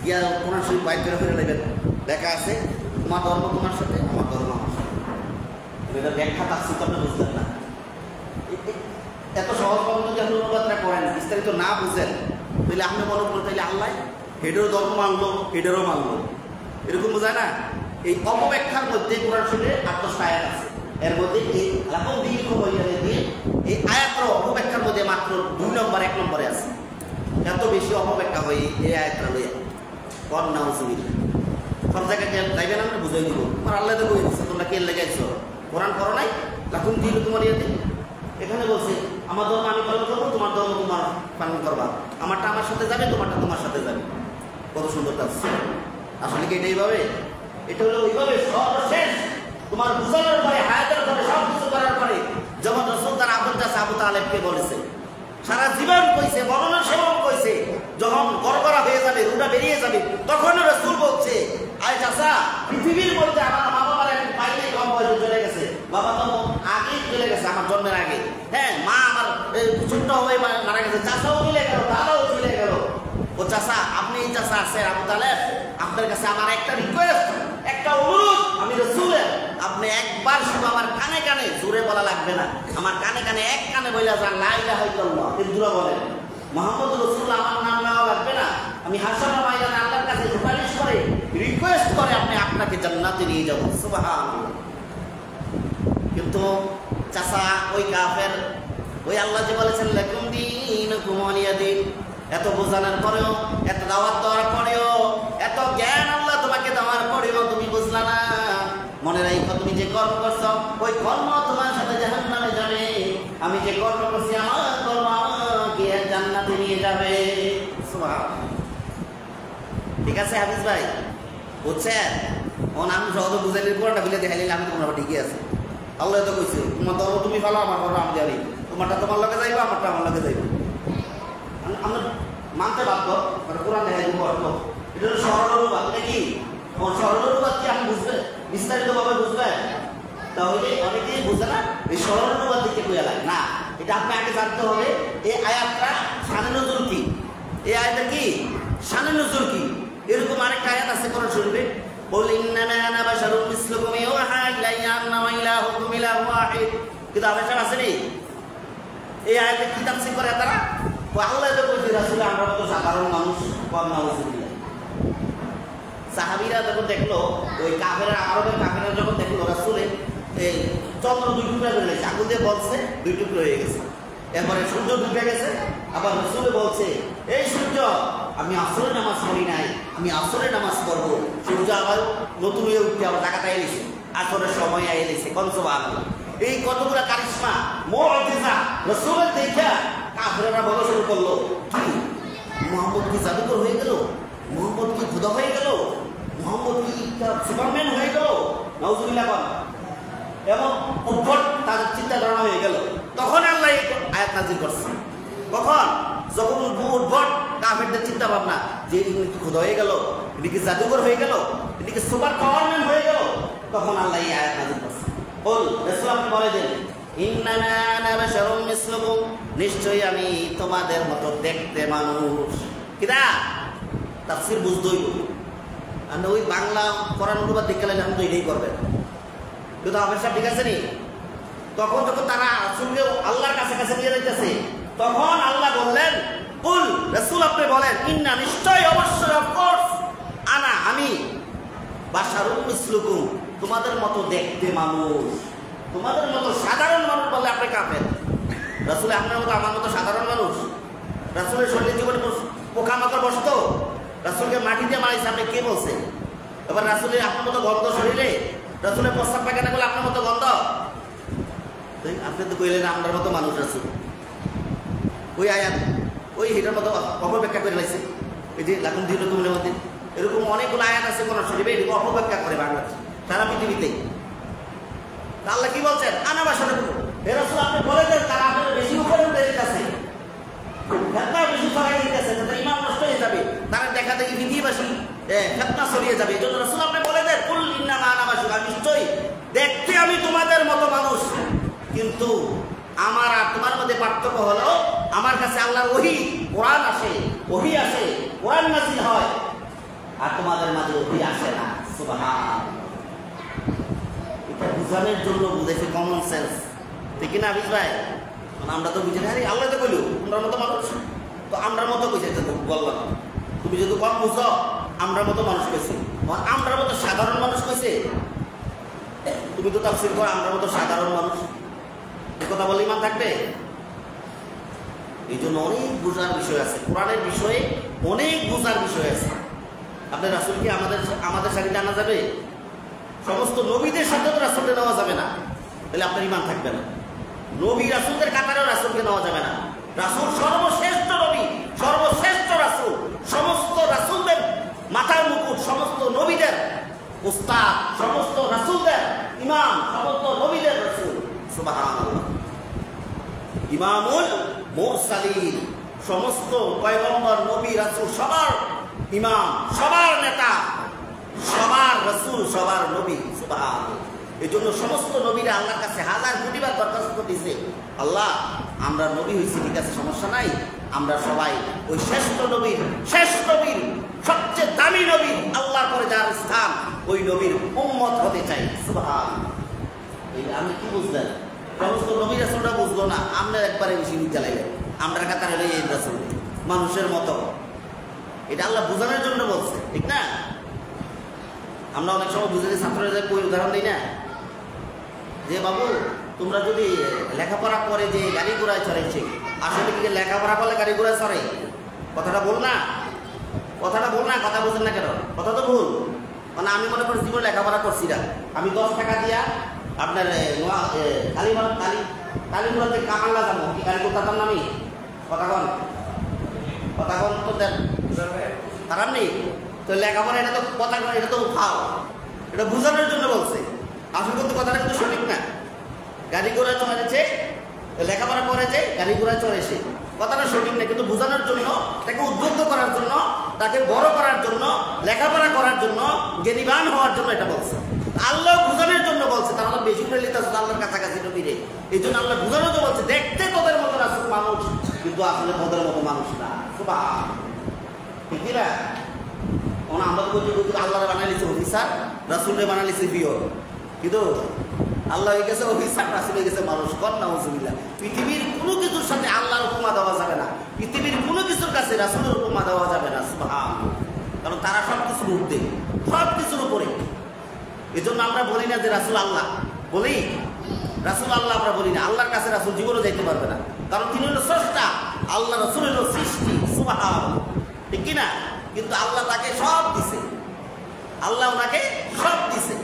ইয়া কোরআন শরীফ বাইর করে ফেলে নেবেন, লেখা আছে তোমার ধর্ম তোমার সাথে, আমার ধর্ম আমার সাথে। এটা ব্যাখ্যা তাফসীর তো আপনি বুঝলেন না। এত সহজভাবে যদি আপনি অনুবাদটা করেন, বিস্তারিত না বুঝেন, তাহলে আপনি মনে করেন তাহলে আল্লাহ হেডেরও ধর্ম মানলো, হেডেরও মানলো, এরকম বোঝায় না? এই অপব্যাখ্যার মধ্যে কোরআন শরীফে 8-10টা আয়াত আছে। এর মধ্যে এই লাকুম দীনুকুম ওয়ালিয়া দীন, এই আয়াতের অপব্যাখ্যার মধ্যে মাত্র 2 নম্বর 1 নম্বরে আছে। এত বেশি অপব্যাখ্যা হয় এই আয়াতটা লইয়া, নাউজুবিল্লাহ। সব জায়গায় যাইবে না, বুঝাই দিব। তোমার আল্লাহ তো বলে দিচ্ছে তোমরা কে লেগেছো, কোরআন করো নাই, লাকুম দিল তোমার ইয়েতে। এখানে বলছে আমার ধর্ম আমি পালন করবো, তোমার ধর্ম তোমার পালন করবা, আমারটা আমার সাথে যাবে, তোমারটা তোমার সাথে যাবে। কত সুন্দর কাজ। আসলে কি এটা এইভাবে? এটা হলো ওইভাবে সর্বশেষ তোমার বুঝানোর পরে, হায়াতের পরে, সব কিছু করার পরে যেমন রাসূল তার আপন চাচা আবু তালেবকে বলেছে, সারা জীবন কইছে, বর্ণনা সেবন কইছে, যখন গড়গড়া হয়ে যাবে, রুটা বেরিয়ে যাবে, তখন রাসূল বলছে আয় চাচা, পৃথিবীর মধ্যে আমার মা বাবার এক পাইলে কম বয়সে চলে গেছে, বাবা তো আগেই চলে গেছে আমার জন্মের আগে, হ্যাঁ মা আমার ছোট্ট হয়ে মারা গেছে, চাচাও চলে গেল, দাদাও চলে গেল। ও চাচা, আপনি এই চাচা আছে আবু তালেব, আপনার কাছে আমার একটা রিকোয়েস্ট, একটা অনুরোধ, আমি রাসূলের, আপনি একবার শুধু আমার কানে কানে, জোরে বলা লাগবে না, আমার কানে কানে এক কানে বইলা যান লা ইলাহা ইল্লাল্লাহ, হিজরা বলেন মুহাম্মদুর রাসূলুল্লাহ, আমার নাম নেওয়া লাগবে না, আমি হাসরের ময়দানে আল্লাহর কাছে সুপারিশ করে রিকোয়েস্ট করে আপনি আপনাকে জান্নাতে নিয়ে যাব। সুবহানাল্লাহ। কিন্তু চাচা ওই কাফের, ওই আল্লাহ যে বলেছেন লাকুম দীনুকুম ওয়ালিয়া দীন, এত বোঝানোর পরেও, এত দাওয়াত দেওয়ার পরেও, এত জ্ঞান আল্লাহ তোমাকে দেওয়ার পরেও তুমি বুঝলা না। মনে রাখো তুমি যে কর্ম করছো ওই কর্ম তোমার সাথে জাহান্নামে যাবে, আমি যে কর্ম করছি আমার কর্ম আমাকে জান্নাতে নিয়ে যাবে। সুবহানাল্লাহ। ঠিক আছে হাফিজ ভাই, বুঝছেন? ওন আমি সহজে বুঝাইলে পুরোটা ফেলে দেখাইলে আমি তোমরা ঠিকই আছে। আল্লাহ তো কইছে তোমার ধর্ম তুমি ভালো, আমার ধর্ম আমি জানি, তোমারটা তোমার লগে যাইবো, আমারটা আমার লগে যাইবো। আমরা মানতে বাধ্য, কোরআন দেখাই দিব অর্থ, এটা হলো সরল অনুবাদ নাকি? সরল অনুবাদ কি আপনি বুঝবেন, বিস্তারিতভাবে বুঝবেন? তাহলে অনেকেই বুঝে না, এই সরল অনুবাদ দিকে বুঝে লাগে না। এটা আপনি আগে জানতে হবে এই আয়াতটা শানে নজুল কি, এই আয়াতটা কি শানে নজুল কি। এরকম আরেকটা আয়াত আছে কোরআন শরীফে, বল ইন্নামা আনা বাশারুম মিসলুকুম ইউহা ইলাইয়া আন্নামা ইলাহুকুম ইলাহুন ওয়াহিদ। কিন্তু আবেশা আছে নি, এই আয়াতে কি তাফসীর করে তারা? আল্লাহ তো বলছে রাসূল আমরা মতো সাধারণ মানুষ, কম নাউজুবিল্লাহ। সাহাবীরা যখন দেখলো, ওই কাফেররা, আরবের কাফেররা যখন দেখলো রাসূলের এই চন্দ্র দুই টুকরা হয়ে গেছে, আগুন দিয়ে বলছে দুই টুকরো হয়ে গেছে, এরপরে সূর্য ডুবে গেছে, আবার রাসূল বলছে এই সূর্য আমি আসরের নামাজ পড়ি নাই, আমি আসরের নামাজ পড়বো। সূর্য আবার নতুন হয়ে উঠে আবার টাকাটা এলেছে, আসরের সময় এলেছে। কোন সুবহানাল্লাহ। এই কতগুলো কারিশমা মুআজিজা রাসূলের দেখা কাফেররা বলা শুরু করলো, কি মুহাম্মদ কি জাদুকর হয়ে গেল, মুহাম্মদ কি খোদা হয়ে গেল, মুহাম্মদ কি সুপারম্যান হয়ে গেল, নাউজুবিল্লাহ। এমন উদ্ভট তাদের চিন্তা ধারণা হয়ে গেল। তখন আল্লাহ আয়াত নাযিল করছে। কখন? যখন উদ্ভট কাফেরদের চিন্তা ভাবনা যে ইনি কি খোদা হয়ে গেল, ইনি কি জাদুকর হয়ে গেল, ইনি কি সুপার পাওয়ারম্যান হয়ে গেল, তখন আল্লাহ এই আয়াত নাযিল করছে। বল রাসূল আপনি বলে দেন ইন্নামা আনা বাশারুম মিসলুকুম, নিশ্চয়ই আমি তোমাদের মতো দেখতে মানুষ। কিরা তাফসীর বুঝদই আর ওই বাংলা কোরআন অনুবাদ দেখলে এখন তো এটাই করবেন। কিন্তু আবেশা ঠিক আছে নি? তখন যখন তারা রাসূলকে আল্লাহর কাছে কাছে নিয়ে যাইতেছে, তখন আল্লাহ বললেন কুল রাসূল আপনি বলেন ইন্না নিশ্চয় অবশ্যই অফকোর্স আনা আমি বাশারুম মিসলুকুম তোমাদের মতো দেখতে মানুষ, তোমাদের মতো সাধারণ মানুষ। বললে আপনি কাফের। রাসূল আপনার মতো আমার মতো সাধারণ মানুষ? রাসূলের শরীরে জীবনে পোকামাকড় বসত, রাসূলকে মাটি দিয়ে মারিছে, আপনি কে বলছে? এবার রাসূলের আপনার মতো গন্ধ শরীরে, রাসূলের প্রস্তাব পায়খানা করলে আপনার মতো গন্ধ, আপনি তো কইলেন আমার মতো মানুষ রাসূল। ওই আয়াত ওই হিটার মতো অপব্যাখ্যা করে লাইছে। এই যে লাকুম দীনুকুম ওয়ালিয়া দীন, এরকম অনেকগুলো আয়াত আছে কোরআন শরীফে, এরকম অপব্যাখ্যা করে বাংলাদেশ সারা পৃথিবীতে। আল্লাহ কি বলছেন? আনা বাশারুম, হে রাসূল আপনি বলে দেন তারা আপনাদের বেশি উপরে উঠে যেতেছে, ফিতনা বেশি ছড়াই দিতেছে, তাদের ঈমান নষ্ট হয়ে যাবে, তারা দেখা দেখি পৃথিবীবাসী ফিতনা ছড়িয়ে যাবে। এজন্য রাসূল আপনি বলে দেন কুল ইন্নামা আনা বাশারুম, নিশ্চয়ই দেখতে আমি তোমাদের মতো মানুষ, কিন্তু আমার আর তোমার মধ্যে পার্থক্য হলো আমার কাছে আল্লাহর ওহী কোরআন আসে, ওহী আসে, কোরআন নাযিল হয়, আর তোমাদের মাঝে ওহী আসে না। সুবহানাল্লাহ। এটা বুঝানোর জন্য বুঝেছে কমন সেন্স, ঠিক না হাফিজ ভাই? আমরা তো বুঝি না, আল্লাহ তো কইলো তোমরা মতো মানুষ, তো আমরা মতো কইছে বললাম, তুমি যদি কম বুঝো আমরা মতো মানুষ কইছে, আমরা মতো সাধারণ মানুষ কইছে, তুমি তো তাফসীর করো আমরা মতো সাধারণ মানুষ, এই কথা বলে ইমান থাকবে? এই জন্য অনেক বোঝার বিষয় আছে, কোরআনের বিষয়ে অনেক বোঝার বিষয় আছে। আপনি আপনার রাসূলকে আমাদের সাথে জানা যাবে? সমস্ত নবীদের সাথে তো রাসূলকে নেওয়া যাবে না, তাহলে আপনার ঈমান থাকবে না। নবী রাসূলদের কাতারেও রাসূলকে নেওয়া যাবে না। রাসূল সর্বশ্রেষ্ঠ নবী, সর্বশ্রেষ্ঠ রাসূল, সমস্ত রাসূলদের মাথার মুকুট, সমস্ত নবীদের উস্তাদ, সমস্ত রাসূলদের ইমাম, সমস্ত নবীদের রাসূল। সুবহানাল্লাহ। ইমামুল মুরসালিন, সমস্ত পয়গম্বর নবী রাসূল সবার ইমাম, সবার নেতা, সবার রাসূল, সবার নবী। সুবহানাল্লাহ। এই জন্য সমস্ত নবীরা আল্লাহর কাছে হাজার কোটিবার দরখাস্ত দিয়েছে, আল্লাহ আমরা নবী হয়েছি, ঠিক আছে সমস্যা নাই, আমরা সবাই ওই শ্রেষ্ঠ নবীর সবচেয়ে দামি নবী, আল্লাহর পরে যার স্থান, ওই নবীর উম্মত হতে চাই। সুবহানাল্লাহ। এই আমি কি বুঝলেন? সমস্ত নবী রাসূলরা বুঝলো না, আমরা একবারে বেশি চালাইলেন, আমরা কাতারে লই এই রাসূল মানুষের মতো। এটা আল্লাহ বোঝানোর জন্য বলছে, ঠিক না? আমরা অনেক সময় বুঝে ছাত্রদের কই উদাহরণ দিই না, যে বাবু তোমরা যদি লেখাপড়া করে যে গাড়ি ঘোড়ায় চড়েছে, আসলে কি লেখাপড়া করলে গাড়ি ঘোড়ায় চড়ে? কথাটা বল না, কথাটা বল না, কথা বুঝেন না কেন? কথা তো ভুল। মানে আমি মনে করি জীবনে লেখাপড়া করছি না, আমি 10 টাকা দিয়া আপনার কালীগঞ্জ থেকে কামাল্লা যাবো, কি গাড়ি করতাম না আমি? কথা কন তো দেন খারাপ নেই তো, লেখাপড়া এটা তো কথা, এটা তো খাও, এটা বোঝানোর জন্য বলছে। আসল কিন্তু কথাটা কিন্তু সঠিক না। গাড়ি ঘোড়া চড়েছে, লেখাপড়া করেছে, গাড়ি ঘোড়া চড়েছে, কথাটা সঠিক না, কিন্তু বোঝানোর জন্য, তাকে উদ্বুদ্ধ করার জন্য, তাকে বড় করার জন্য, লেখাপড়া করার জন্য, জ্ঞানীবান হওয়ার জন্য এটা বলছে। আল্লাহ বোঝানোর জন্য বলছে, তাহলে বেশি করে লিখতে আল্লাহর কাছাকাছি নবীরে। এই জন্য আল্লাহ বোঝানোর জন্য বলছে, দেখতে তোদের মতো রাসূল মানুষ, কিন্তু আসলে তোদের মতো মানুষ না। সুবহান, ঠিক না? আমরা বলছি আল্লাহরে বানাইছে অফিসার, রাসূলরে বানাইছে পিয়ন, কিন্তু আল্লাহ হয়ে গেছে অফিসার, রাসূল হয়ে গেছে মানুষ। কর নাউযুবিল্লাহ। পৃথিবীর কোনো কিছুর সাথে আল্লাহর উপমা দেওয়া যাবে না, পৃথিবীর কোনো কিছুর কাছে রাসূলের উপমা দেওয়া যাবে না। সুবহানাল্লাহ। কারণ তারা সব কিছুর ঊর্ধ্বে, সব কিছুর উপরে। এই জন্য আমরা বলি না যে রাসূল আল্লাহ, বলি রাসূল আল্লাহ আমরা বলি না। আল্লাহর কাছে রাসূল জীবনও যাইতে পারবে না, কারণ তিনি হলো স্রষ্টা, আল্লাহ রাসূল হলো সৃষ্টি। সুবহানাল্লাহ, ঠিক কি না? কিন্তু আল্লাহ তাকে সব দিছে, আল্লাহ ওনাকে সব দিছে।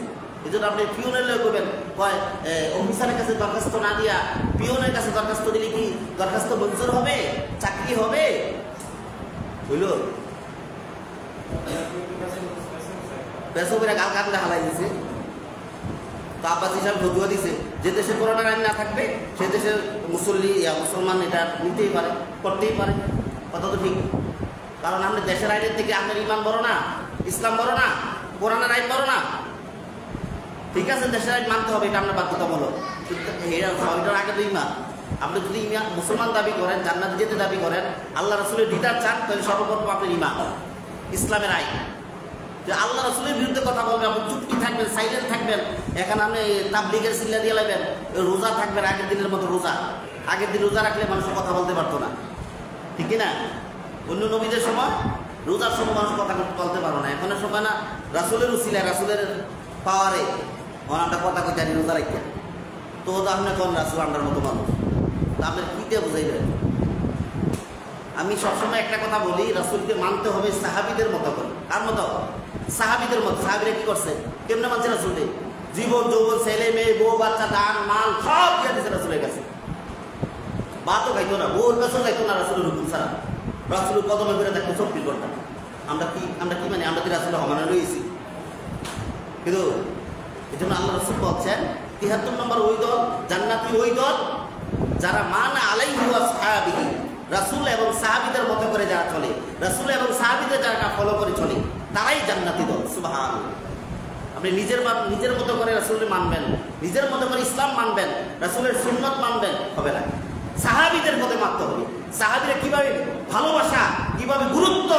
এই জন্য আপনি পিওনের লোক করবেন, অফিসারের কাছে দরখাস্ত না দিয়া পিওনের কাছে দরখাস্ত দিলে কি দরখাস্ত মঞ্জুর হবে? চাকরি হবে? বুঝল? পেশোবেরা গাল কাটলে হালাই দিছে। তো আব্বাস হিসাব ফতুয়া দিছে, যে দেশে করোনার আইন না থাকবে সে দেশের মুসলমান এটা নিতেই পারে, করতেই পারে। কথা তো ঠিক, কারণ আমাদের দেশের আইনের থেকে আপনার ইমান বড় না, ইসলাম বড় না, কোরআনের আইন বড় না। ঠিক আছে, দেশের আইন মানতে হবে, এটা আপনার বাধ্যতামূলক। এটার আগে তো ইমান। আপনি যদি মুসলমান দাবি করেন, জান্নাতে যেতে দাবি করেন, আল্লাহ রাসূলের দিদার চান, তাহলে সর্বপ্রথম আপনার ইমান, ইসলামের আইন। যে আল্লাহ রাসূলের বিরুদ্ধে কথা বলবেন, আপনি চুপটি থাকবেন, সাইলেন্ট থাকবেন, এখানে আপনি তাবলীগের সিল্লা দিয়ে লাগবেন, রোজা থাকবেন আগের দিনের মতো রোজা। আগের দিন রোজা রাখলে মানুষ কথা বলতে পারতো না, ঠিক না? অন্য নবীদের সময় রোজার সময় মানুষ কথা বলতে পারো না, এখনের সময় না, রাসূলের উসিলা, রাসূলের পাওয়ারে আমরা কথা কই জানি রোজা রাখতে। তো আপনি কোন রাসূল আন্ডার মতো মানুষ, তা আপনার কীতে বুঝাইবেন? আমি সবসময় একটা কথা বলি, রাসূলকে মানতে হবে সাহাবীদের মতো করে। কার মতো? সাহাবীদের মতো। সাহাবীরা কি করছে, কেমনে মানছে রাসূলকে? জীবন যৌবন, ছেলে মেয়ে, বউ বাচ্চা, দান মাল সব দিয়ে দিচ্ছে রাসূলের কাছে। ভাতও খাইতো না, বউর কাছেও খাইতো না রাসূলের হুকুম ছাড়া। রাসূলের কদমে ফিরে থাকতো, চব্বিশ ঘন্টা। আমরা কি মানে, আমরা কি রাসূলের সমানে রয়েছি? কিন্তু এই জন্য আল্লাহ রাসূল বলছেন ৭৩ নম্বর ওই দল, জান্নাতি ওই দল যারা মানা আলাইহি ওয়া আসহাবিহি, রাসূল এবং সাহাবীদের মতো করে যারা চলে, রাসূল এবং সাহাবীদের যারা ফলো করে চলে, তারাই জান্নাতি দল। সুবহানাল্লাহ। আপনি নিজের মতো করে রাসূলকে মানবেন, নিজের মতো করে ইসলাম মানবেন, রাসূলের সুন্নাত মানবেন, হবে না। সাহাবীদের মধ্যে মানতে হবে। সাহাবীরা কিভাবে ভালোবাসা, কিভাবে গুরুত্ব,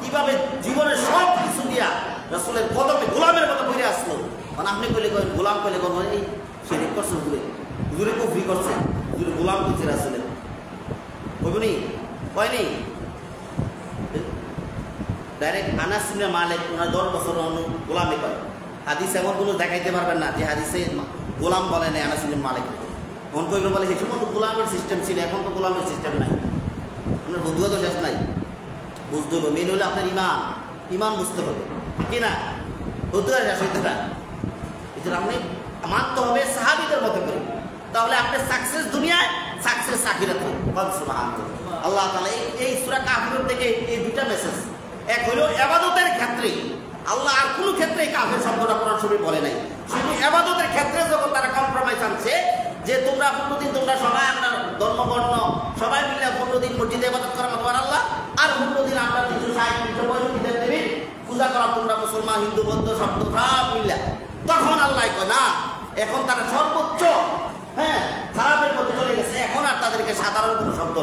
কিভাবে জীবনের সব কিছু দিয়া রাসূলের কদমে গোলামের মতো ফিরে আসলো। মানে আপনি কইলে গোলাম কইলে কোন হয়, শিরক করছে, হুজুরে কুফরি করছে, হুজুরে গোলাম করছে রাসূলের, বুঝুনি হয়নি? ডাইরেক্ট আনাস ইবনে মালিক ওনার 10 বছর গোলামি করে। হাদিস এমন কোনো দেখাইতে পারবেন না যে হাদিসে গোলাম বলে নেই আনাস ইবনে মালিক। মন কইলে বলে সে সময় তো গোলামের সিস্টেম ছিল, এখন তো গোলামের সিস্টেম নাই। আপনার বুদ্ধ তো শেষ নাই, বুঝতে হবে। মেন হলে আপনার ইমান বুঝতে হবে। কি না? হুজুর রাশিদরা এটা আপনি মানতে হবে সাহাবীদের মতো করে, তাহলে আপনি সাকসেস দুনিয়ায়, সাকসেস আখিরাতে। সুবহানাল্লাহ। আল্লাহ তাআলা এই সূরা কাফির থেকে এই দুটা মেসেজ, এক হলো ইবাদতের ক্ষেত্রে আল্লাহ আর কোনো ক্ষেত্রেই কাফের শব্দটা কোরআন শরীফ বলে নাই, শুধু ইবাদতের ক্ষেত্রে যখন তারা কম্প্রোমাইজ আনছে যে তোমরা 15 দিন তোমরা সবাই আপনার ধর্মবর্ণ সবাই মিলে 15 দিন মসজিদে ইবাদত করা তোমার আল্লাহ, আর 15 দিন আমরা 360 দেবীর পূজা করা তোমরা মুসলমান হিন্দু বৌদ্ধ শব্দ সব মিলে, তখন আল্লাহ কয় না, এখন তারা সর্বোচ্চ খারাপের মধ্যে চলে গেছে, এখন আর তাদেরকে সাধারণ কোনো শব্দ,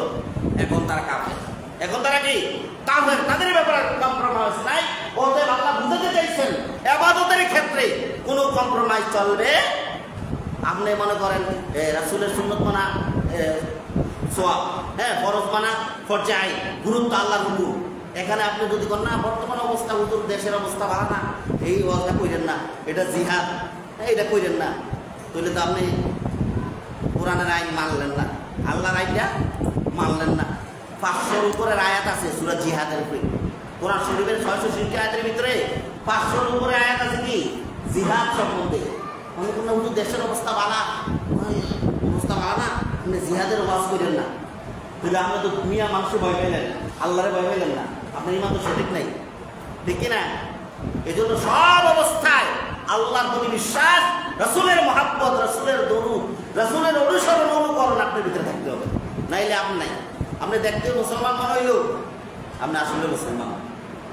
এখন তারা কাফের, এখন তারা কি কাফের, তাদের ব্যাপারে কম্প্রোমাইজ নাই। ওদের আল্লাহ বুঝাতে চাইছেন ইবাদতের ক্ষেত্রে কোনো কম্প্রোমাইজ চলবে। আপনি মনে করেন রাসূলের সুন্নত মানা সওয়াব, ফরজ মানা ফরজে আইন, গুরুত্ব আল্লাহর হুকুম, এখানে আপনি যদি করেন না বর্তমান অবস্থা হুজুর দেশের অবস্থা ভালো না, এই ওয়াজটা কইরেন না, এটা জিহাদ, এটা কইরেন না, তাহলে তো আপনি কোরআনের আইন মানলেন না, আল্লাহর আইনটা মানলেন না। 500-র উপরের আয়াত আছে সূরা জিহাদের উপরে, কোরআন শরীফের 660 আয়াতের ভিতরে 500-র উপরে আয়াত আছে কি জিহাদ সম্বন্ধে। মনে করুন হুজুর দেশের অবস্থা ভালো, অবস্থা ভালো না, আপনি জিহাদের ওয়াজ করেন না, তাহলে আমরা তো দুনিয়া মানুষকে ভয় পেলেন, আল্লাহরে ভয় পেলেন না, আপনার ইমান তো সঠিক নাই, ঠিক কিনা? এই জন্য সব অবস্থায় আল্লাহর প্রতি বিশ্বাস, রাসূলের মহাব্বত, রাসূলের দরুদ, রাসূলের অনুসরণ অনুকরণ আপনার ভিতরে থাকতে হবে, নাইলে আপনি নাই। আপনি দেখতে মুসলমান মনে হইল, আপনি আসলে মুসলমান,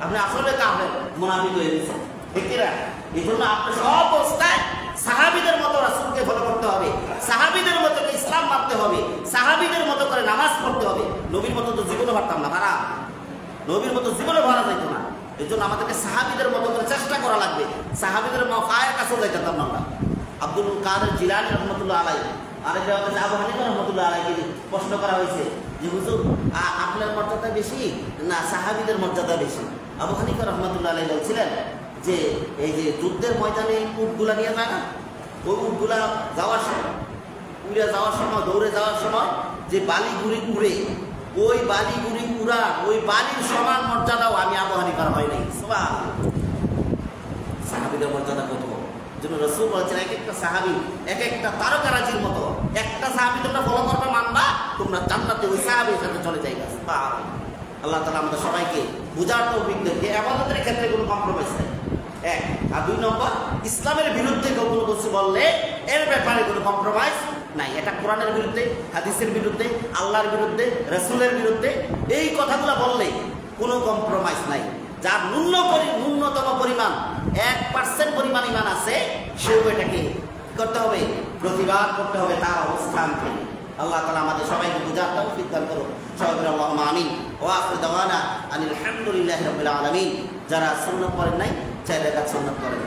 আপনি আসলে কাফের মুনাফিক হয়ে গেছেন, ঠিক কিনা? এই জন্য আপনি সব অবস্থায় সাহাবীদের মতো রাসূলকে ফলো করতে হবে, সাহাবীদের মতো ইসলাম মানতে হবে, সাহাবীদের মতো করে নামাজ পড়তে হবে। নবীর মতো তো জীবনে পারতাম না, ভাড়া নবীর মতো জীবনে ভরা যাইতো না। এই জন্য আমাদেরকে সাহাবীদের মতো করে চেষ্টা করা লাগবে, সাহাবীদের পায়ের কাছেও যাইতাম না আমরা। আব্দুল কাদের জিলানী রহমতুল্লাহ আলাইহি, আরেকটা হচ্ছে আবু হানিফা রহমতুল্লাহ আলাইহি প্রশ্ন করা হয়েছে যে হুজুর আপনার মর্যাদা বেশি না সাহাবীদের মর্যাদা বেশি? আবু হানিফা রহমতুল্লাহ আলাইহি বলছিলেন যে এই যে যুদ্ধের ময়দানে উটগুলা নিয়ে যায় না, ওই উটগুলা যাওয়ার সময়, উড়ে যাওয়ার সময়, দৌড়ে যাওয়ার সময় যে বালি গুড়ি উড়ে, ওই বালি গুড়ি উড়া, ওই বালির সমান মর্যাদাও আমি আবু হানিফার হয় নাই। সাহাবীদের মর্যাদা কত! জন্য রাসূল বলেছেন এক একটা সাহাবী এক একটা তারকারাজির মতো, একটা সাহাবী তোমরা ফলো করবে মানবা, তোমরা জান্নাতে ওই সাহাবীর সাথে চলে যাইবা। আল্লাহ তাআলা আমাদের সবাইকে বুঝার তৌফিক দেন যে ইবাদতের ক্ষেত্রে কোনো কম্প্রোমাইজ নাই, এক। আর 2 নম্বর, ইসলামের বিরুদ্ধে কোনো কিছু বললে এর ব্যাপারে কোনো কম্প্রোমাইজ নাই। এটা কোরআনের বিরুদ্ধে, হাদিসের বিরুদ্ধে, আল্লাহর বিরুদ্ধে, রাসূলের বিরুদ্ধে, এই কথাগুলো বললে কোনো কম্প্রোমাইজ নাই। যার ন্যূনতম পরিমাণ 1% পরিমাণ ঈমান আছে, সেও এটাকে করতে হবে, প্রতিবাদ করতে হবে তার অবস্থান থেকে। আল্লাহ তাআলা আমাদের সবাইকে বুঝার তৌফিক দান করুন। সবাই আল্লাহুম্মা আমিন। ওয়া আখিরু দাওয়ানা আনিল হামদুলিল্লাহি রাব্বিল আলামিন। যারা সুন্নাত পড়েন নাই 4 রাকাত সুন্নাত পড়েন।